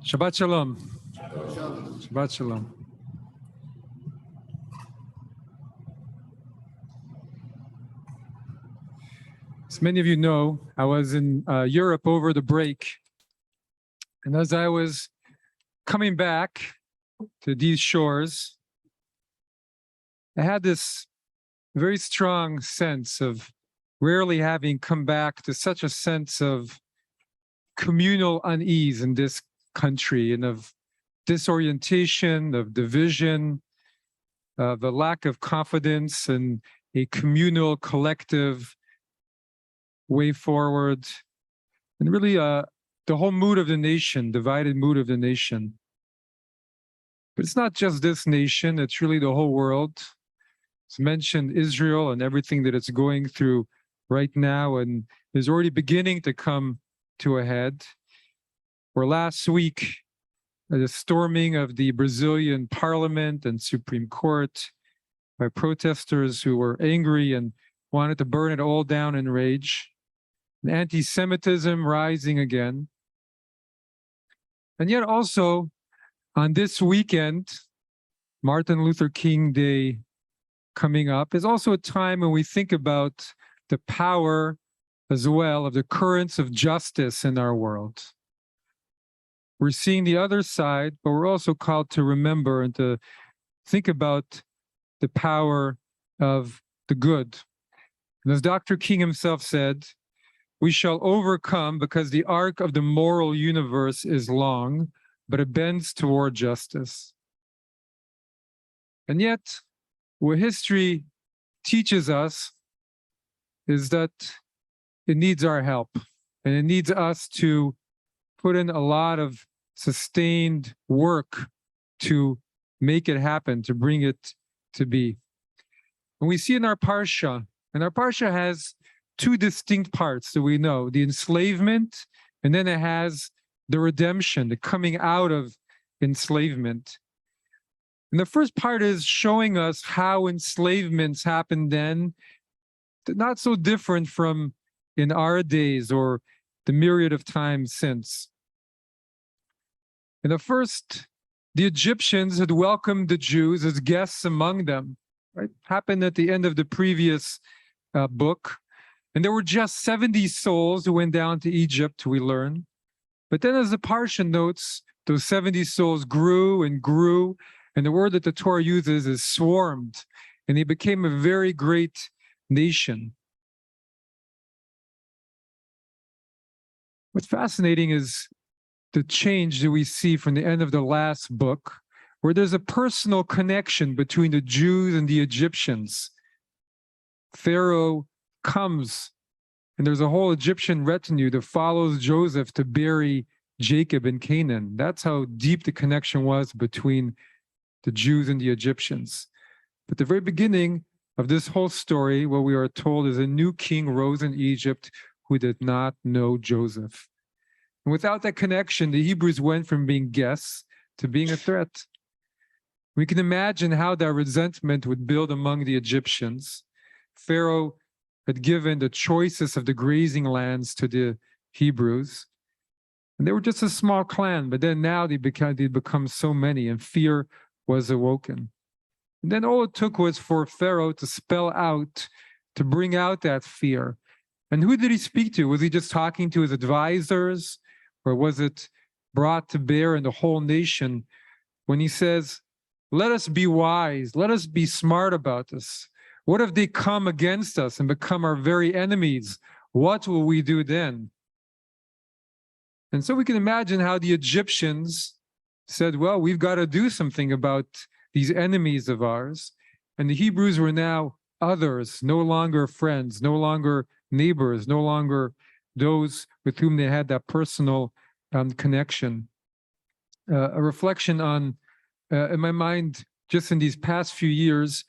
Shabbat Shalom. Shabbat Shalom. As many of you know, I was in Europe over the break. And as I was coming back to these shores, I had this very strong sense of rarely having come back to such a sense of communal unease in this country and of disorientation, of division, of a lack of confidence and a communal, collective way forward, and really the whole mood of the nation, divided mood of the nation. But it's not just this nation, it's really the whole world. It's mentioned Israel and everything that it's going through right now and is already beginning to come to a head. Or last week, the storming of the Brazilian parliament and Supreme Court by protesters who were angry and wanted to burn it all down in rage. And anti-Semitism rising again. And yet also, on this weekend, Martin Luther King Day coming up, is also a time when we think about the power as well of the currents of justice in our world. We're seeing the other side, but we're also called to remember and to think about the power of the good. And as Dr. King himself said, we shall overcome because the arc of the moral universe is long, but it bends toward justice. And yet, what history teaches us is that it needs our help, and it needs us to put in a lot of sustained work to make it happen, to bring it to be. And we see in our Parsha, and our Parsha has two distinct parts that we know, the enslavement, and then it has the redemption, the coming out of enslavement. And the first part is showing us how enslavements happened then, not so different from in our days or the myriad of times since. And the first, the Egyptians had welcomed the Jews as guests among them, right? Happened at the end of the previous book. And there were just 70 souls who went down to Egypt, we learn. But then as the Parsha notes, those 70 souls grew and grew, and the word that the Torah uses is swarmed, and they became a very great nation. What's fascinating is the change that we see from the end of the last book, where there's a personal connection between the Jews and the Egyptians. Pharaoh comes, and there's a whole Egyptian retinue that follows Joseph to bury Jacob in Canaan. That's how deep the connection was between the Jews and the Egyptians. But the very beginning of this whole story, what we are told is a new king rose in Egypt who did not know Joseph. And without that connection, the Hebrews went from being guests to being a threat. We can imagine how that resentment would build among the Egyptians. Pharaoh had given the choicest of the grazing lands to the Hebrews. And they were just a small clan, but then now they'd become so many, and fear was awoken. And then all it took was for Pharaoh to spell out, to bring out that fear. And who did he speak to? Was he just talking to his advisors, or was it brought to bear in the whole nation when he says, let us be wise, let us be smart about this. What if they come against us and become our very enemies? What will we do then? And so we can imagine how the Egyptians said, well, we've got to do something about these enemies of ours. And the Hebrews were now others, no longer friends, no longer neighbors, no longer those with whom they had that personal connection. A reflection on, in my mind, just in these past few years,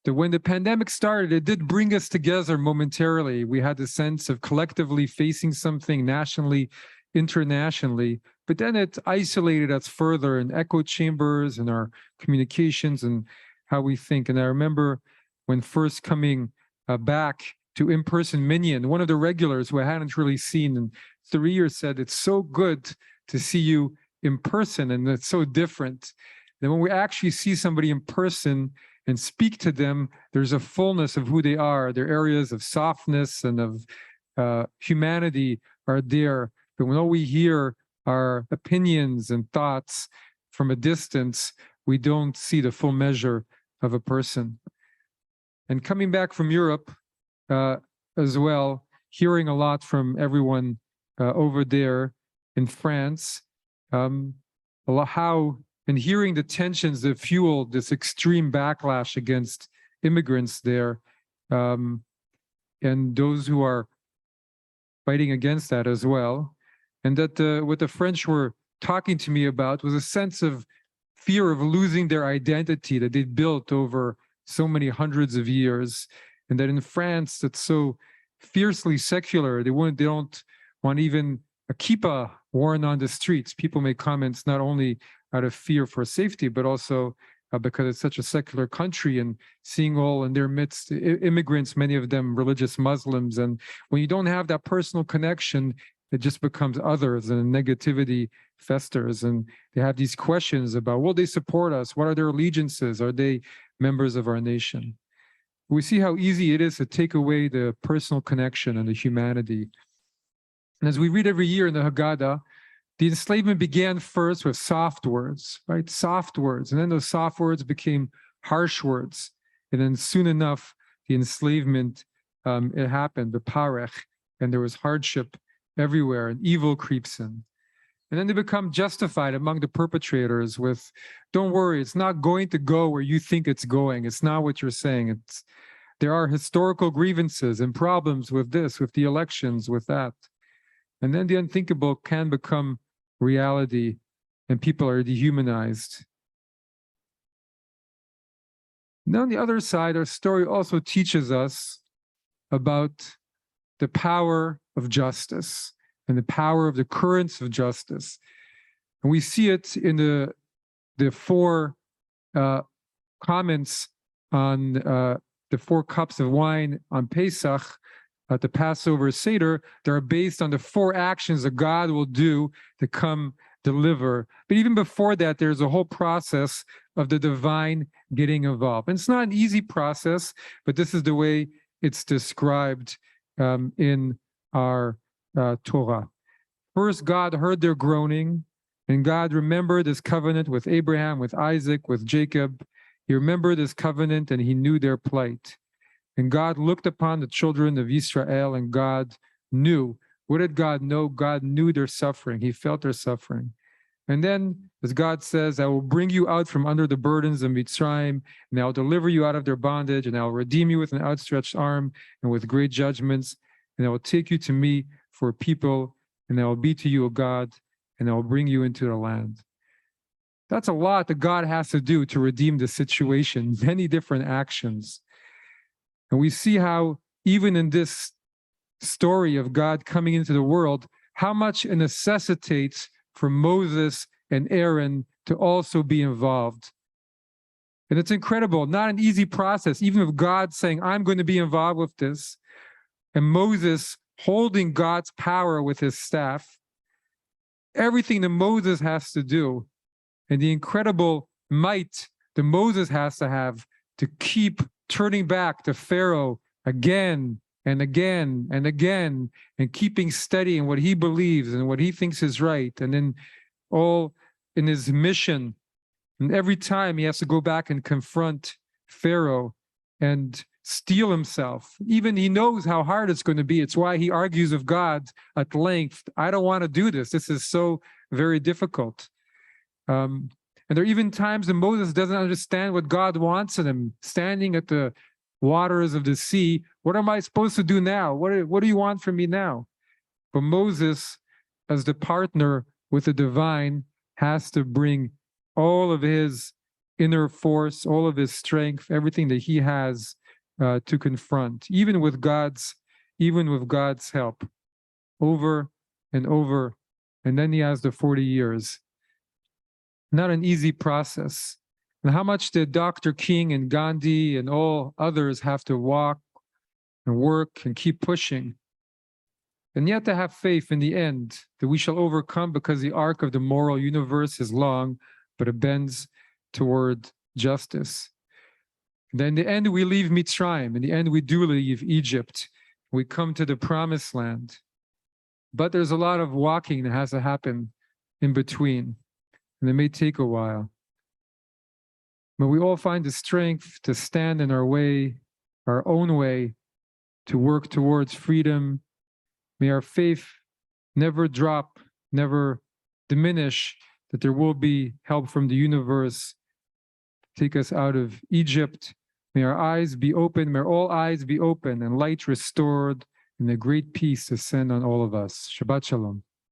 that when the pandemic started, it did bring us together momentarily. We had the sense of collectively facing something nationally, internationally, but then it isolated us further in echo chambers and our communications and how we think. And I remember when first coming back to in-person Minyan, one of the regulars who I hadn't really seen in 3 years said, it's so good to see you in person, and it's so different. And when we actually see somebody in person and speak to them, there's a fullness of who they are. Their areas of softness and of humanity are there. But when all we hear are opinions and thoughts from a distance, we don't see the full measure of a person. And coming back from Europe as well, hearing a lot from everyone over there in France, how, and hearing the tensions that fueled this extreme backlash against immigrants there, and those who are fighting against that as well. And that what the French were talking to me about was a sense of fear of losing their identity that they'd built over so many hundreds of years. And that in France, that's so fiercely secular, they don't want even a kippah worn on the streets. People make comments not only out of fear for safety, but also because it's such a secular country, and seeing all in their midst immigrants, many of them religious Muslims. And when you don't have that personal connection, it just becomes others, and negativity festers. And they have these questions about, will they support us? What are their allegiances? Are they members of our nation? We see how easy it is to take away the personal connection and the humanity. And as we read every year in the Haggadah, the enslavement began first with soft words, right? Soft words. And then those soft words became harsh words. And then soon enough, the enslavement, it happened, the parech, and there was hardship everywhere, and evil creeps in. And then they become justified among the perpetrators with, don't worry, it's not going to go where you think it's going. It's not what you're saying. There are historical grievances and problems with this, with the elections, with that. And then the unthinkable can become reality, and people are dehumanized. Now, on the other side, our story also teaches us about the power of justice and the power of the currents of justice. And we see it in the four comments on the 4 cups of wine on Pesach, at the Passover Seder, that are based on the 4 actions that God will do to come deliver. But even before that, there's a whole process of the divine getting involved. And it's not an easy process, but this is the way it's described in our Torah. First, God heard their groaning, and God remembered his covenant with Abraham, with Isaac, with Jacob. He remembered his covenant, and he knew their plight. And God looked upon the children of Israel, and God knew. What did God know? God knew their suffering. He felt their suffering. And then, as God says, I will bring you out from under the burdens of Mitzrayim, and I will deliver you out of their bondage, and I will redeem you with an outstretched arm and with great judgments, and I will take you to me for a people, and I will be to you a God, and I will bring you into the land. That's a lot that God has to do to redeem the situation, many different actions. And we see how, even in this story of God coming into the world, how much it necessitates for Moses and Aaron to also be involved. And it's incredible, not an easy process, even with God saying, I'm going to be involved with this, and Moses holding God's power with his staff. Everything that Moses has to do, and the incredible might that Moses has to have to keep turning back to Pharaoh again and again and again, and keeping steady in what he believes and what he thinks is right, and then all in his mission. And every time he has to go back and confront Pharaoh and steel himself. Even he knows how hard it's going to be. It's why he argues with God at length. I don't want to do this. This is so very difficult. And there are even times when Moses doesn't understand what God wants of him, standing at the waters of the sea. What am I supposed to do now? What do you want from me now? But Moses, as the partner with the divine, has to bring all of his inner force, all of his strength, everything that he has to confront, even with God's help, over and over. And then he has the 40 years. Not an easy process. And how much did Dr. King and Gandhi and all others have to walk and work and keep pushing? And yet to have faith in the end that we shall overcome, because the arc of the moral universe is long, but it bends toward justice. And then in the end, we leave Mitzrayim. In the end, we do leave Egypt. We come to the promised land. But there's a lot of walking that has to happen in between. And it may take a while. But we all find the strength to stand in our way, our own way, to work towards freedom. May our faith never drop, never diminish, that there will be help from the universe to take us out of Egypt. May our eyes be open, may all eyes be open and light restored, and a great peace descend on all of us. Shabbat Shalom.